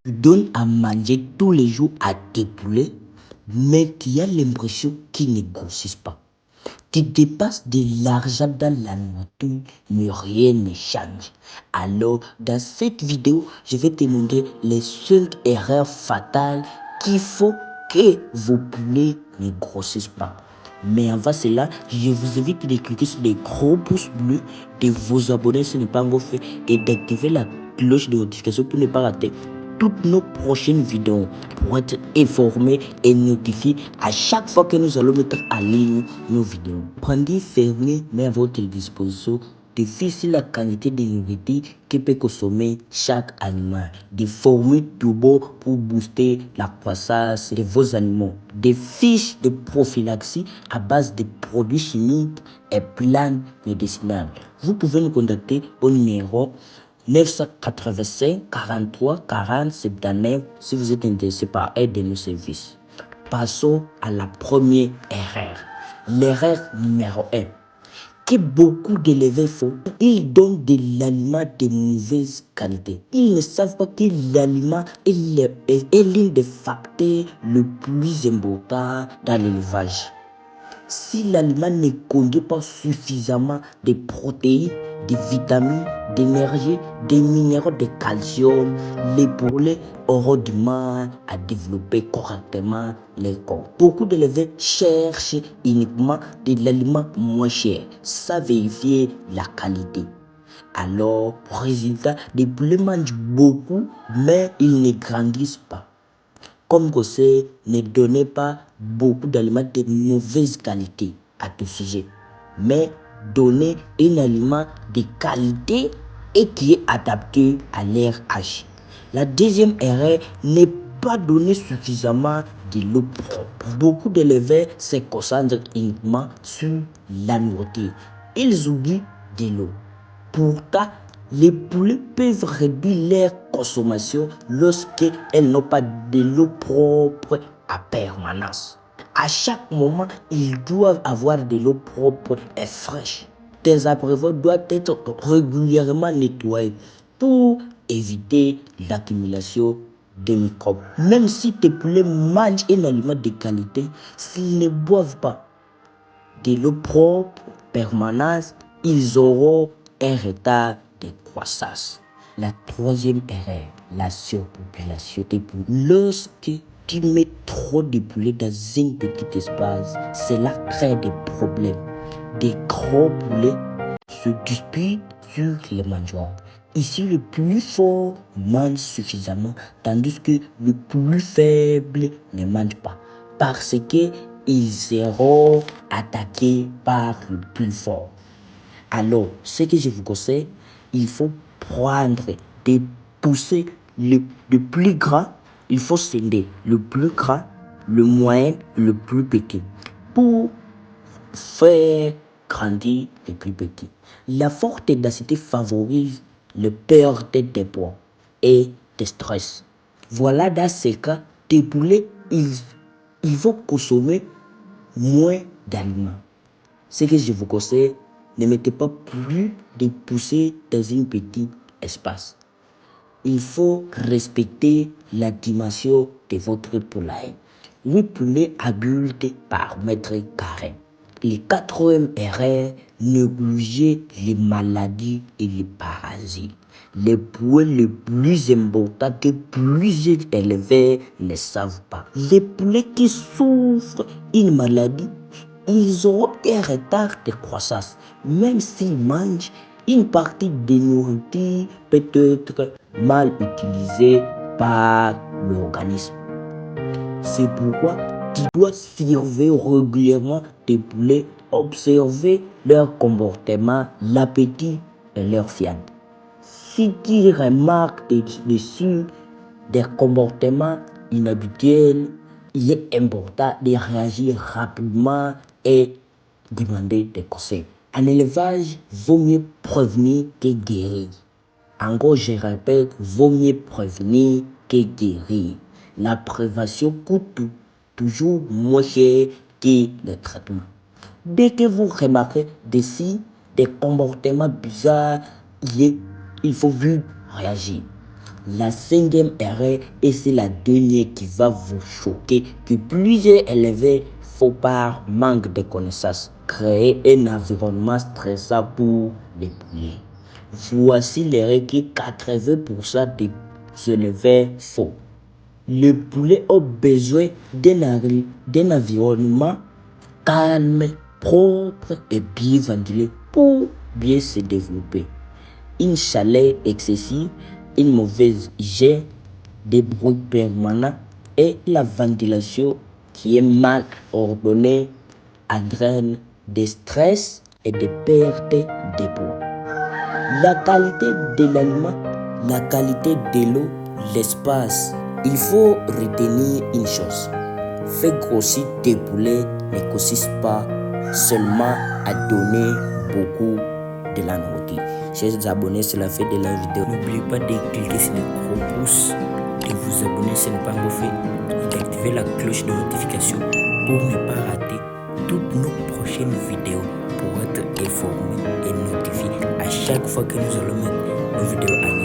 Tu donnes à manger tous les jours à tes poulets, mais tu as l'impression qu'ils ne grossissent pas. Tu dépasses de l'argent dans la nourriture, mais rien ne change. Alors, dans cette vidéo, je vais te montrer les 5 erreurs fatales qu'il faut que vos poulets ne grossissent pas. Mais avant cela, je vous invite de cliquer sur les gros pouces bleus, de vous abonner si ce n'est pas encore fait et d'activer la cloche de notification pour ne pas rater toutes nos prochaines vidéos pour être informé et notifié à chaque fois que nous allons mettre en ligne nos vidéos. Prenez fermier mais à votre disposition difficile la qualité de nourriture que peut consommer chaque animal. Des formules turbo pour booster la croissance de vos animaux. Des fiches de prophylaxie à base de produits chimiques et plantes médicinales. Vous pouvez nous contacter au numéro 985 43 40 79 si vous êtes intéressé par aide de nos services. Passons à la première erreur. L'erreur numéro 1 que beaucoup d'éleveurs font, ils donnent de l'aliment de mauvaise qualité. Ils ne savent pas que l'aliment est l'un des facteurs le plus important dans l'élevage. Si l'aliment ne contient pas suffisamment de protéines, de vitamines, d'énergie, des minéraux, de calcium, les poulets auront du mal à développer correctement les corps. Beaucoup d'éleveurs cherchent uniquement de l'aliment moins cher, sans vérifier la qualité. Alors, résultat, les poulets mangent beaucoup, mais ils ne grandissent pas. Comme conseil, ne donnez pas beaucoup d'aliments de mauvaise qualité à tout sujet, mais donnez un aliment de qualité et qui est adapté à leur âge. La deuxième erreur n'est pas donner suffisamment de l'eau propre. Beaucoup d'éleveurs se concentrent uniquement sur la nourriture. Ils oublient de l'eau. Pourtant, les poulets peuvent réduire leur consommation lorsqu'elles n'ont pas de l'eau propre à permanence. À chaque moment, ils doivent avoir de l'eau propre et fraîche. Tes abreuvoirs doivent être régulièrement nettoyés pour éviter l'accumulation de microbes. Même si tes poulets mangent un aliment de qualité, s'ils ne boivent pas de l'eau propre permanente, ils auront un retard de croissance. La troisième erreur, la surpopulation des poules. Lorsque tu mets trop de poulets dans un petit espace, cela crée des problèmes. Des gros poulets se disputent sur les mangeoires. Ici, le plus fort mange suffisamment, tandis que le plus faible ne mange pas. Parce que ils seront attaqués par le plus fort. Alors, ce que je vous conseille, il faut prendre des poussées le plus grand, il faut scinder le plus grand, le moyen, le plus petit pour faire grandir les plus petits. La forte densité favorise le perte des poids et des stress. Voilà, dans ces cas, tes poulets, ils vont consommer moins d'aliments. Ce que je vous conseille, ne mettez pas plus de poussées dans un petit espace. Il faut respecter la dimension de votre poulailler. 8 poulets adultes par mètre carré. Les 4e erreurs, négliger les maladies et les parasites. Les points les plus importants que plusieurs éleveurs ne savent pas. Les poulets qui souffrent une maladie, ils auront un retard de croissance. Même s'ils mangent, une partie des nourritures peut être mal utilisée par l'organisme. C'est pourquoi tu dois surveiller régulièrement tes poulets, observer leur comportement, l'appétit et leur fiente. Si tu remarques dessus des comportements inhabituels, il est important de réagir rapidement et demander des conseils. En élevage, vaut mieux prévenir que guérir. Encore, je répète, vaut mieux prévenir que guérir. La prévention coûte toujours moins cher que le traitement. Dès que vous remarquez des signes, des comportements bizarres, il faut vite réagir. La 5e erreur, et c'est la dernière qui va vous choquer, que plusieurs éleveurs font par manque de connaissances. Créer un environnement stressant pour les poulets. Voici l'erreur que 80% des éleveurs font. Le poulet a besoin d'un environnement calme, propre et bien ventilé pour bien se développer. Une chaleur excessive, une mauvaise hygiène, des bruits permanents et la ventilation qui est mal ordonnée entraîne des stress et des pertes de peau. La qualité de l'aliment, la qualité de l'eau, l'espace. Il faut retenir une chose. Faire grossir tes poulets ne consiste pas seulement à donner beaucoup de la nourriture. Chers abonnés, c'est la fin de la vidéo. N'oubliez pas de cliquer sur le gros pouce, de vous abonner si ce n'est pas encore fait et d'activer la cloche de notification pour ne pas rater toutes nos prochaines vidéos, pour être informé et notifié à chaque fois que nous allons mettre nos vidéos à